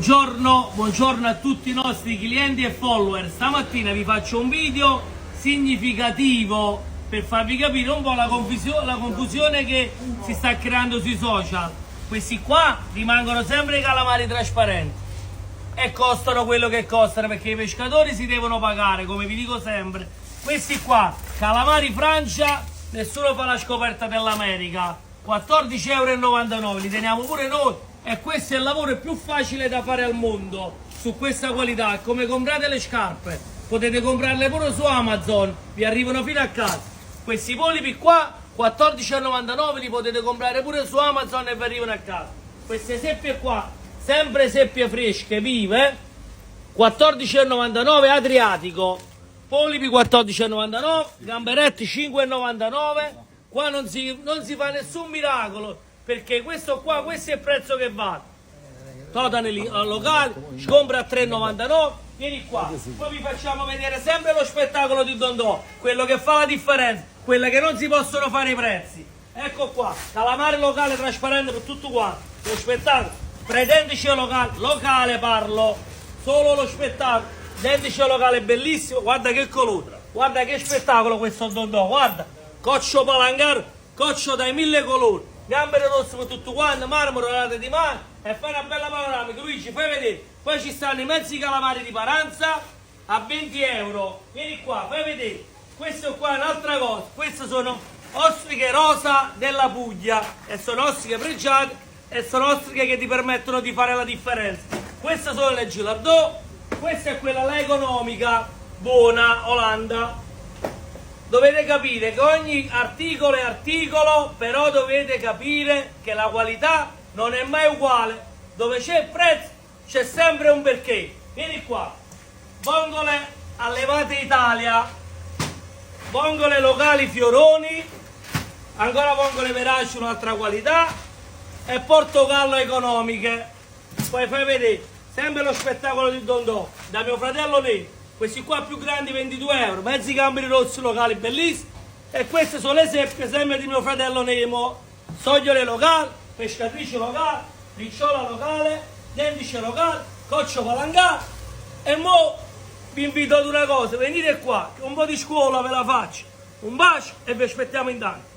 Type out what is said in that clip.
Buongiorno a tutti i nostri clienti e follower. Stamattina vi faccio un video significativo per farvi capire un po' la confusione che si sta creando sui social. Questi qua rimangono sempre i calamari trasparenti e costano quello che costano, perché i pescatori si devono pagare, come vi dico sempre. Questi qua, calamari Francia, nessuno fa la scoperta dell'America, 14,99 €, li teniamo pure noi. E questo è il lavoro più facile da fare al mondo, su questa qualità. Come comprate le scarpe, potete comprarle pure su Amazon, vi arrivano fino a casa. Questi polipi qua 14,99 € li potete comprare pure su Amazon e vi arrivano a casa. Queste seppie qua, sempre seppie fresche, vive, 14,99 € Adriatico, polipi 14,99 €, gamberetti 5,99 €. Qua non si fa nessun miracolo, perché questo è il prezzo che va. Totani al locale, scompra a 3,99 €. Vieni qua, poi vi facciamo vedere sempre lo spettacolo di Dondò, quello che fa la differenza, quella che non si possono fare i prezzi. Ecco qua, calamare locale trasparente per tutto quanto, lo spettacolo, pre-dentice locale parlo, solo lo spettacolo, dentice locale bellissimo, guarda che colore, guarda che spettacolo questo Dondò, guarda, coccio palangaro, coccio dai 1000 colori, gambero rosse per tutto quanto, marmoro, rate di mare, e fai una bella panoramica. Luigi, fai vedere. Poi ci stanno i mezzi calamari di Paranza a 20 €. Vieni qua, fai vedere. Questo qua è un'altra cosa. Queste sono ostriche rosa della Puglia e sono ostriche pregiate e sono ostriche che ti permettono di fare la differenza. Queste sono le Gilardò, questa è quella la economica, buona, Olanda. Dovete capire che ogni articolo è articolo, però dovete capire che la qualità non è mai uguale. Dove c'è il prezzo c'è sempre un perché. Vieni qua, vongole allevate Italia, vongole locali Fioroni, ancora vongole veraci, un'altra qualità, e Portogallo economiche. Poi fai vedere sempre lo spettacolo di Dondò da mio fratello Nero. Questi qua più grandi 22 €, mezzi gamberi rossi locali bellissimi, e queste sono le seppie sempre di mio fratello Nemo, sogliole locali, pescatrice locale, ricciola locale, dentice locale, coccio palangaro. E mo vi invito ad una cosa, venite qua, che un po' di scuola ve la faccio. Un bacio e vi aspettiamo in tanto.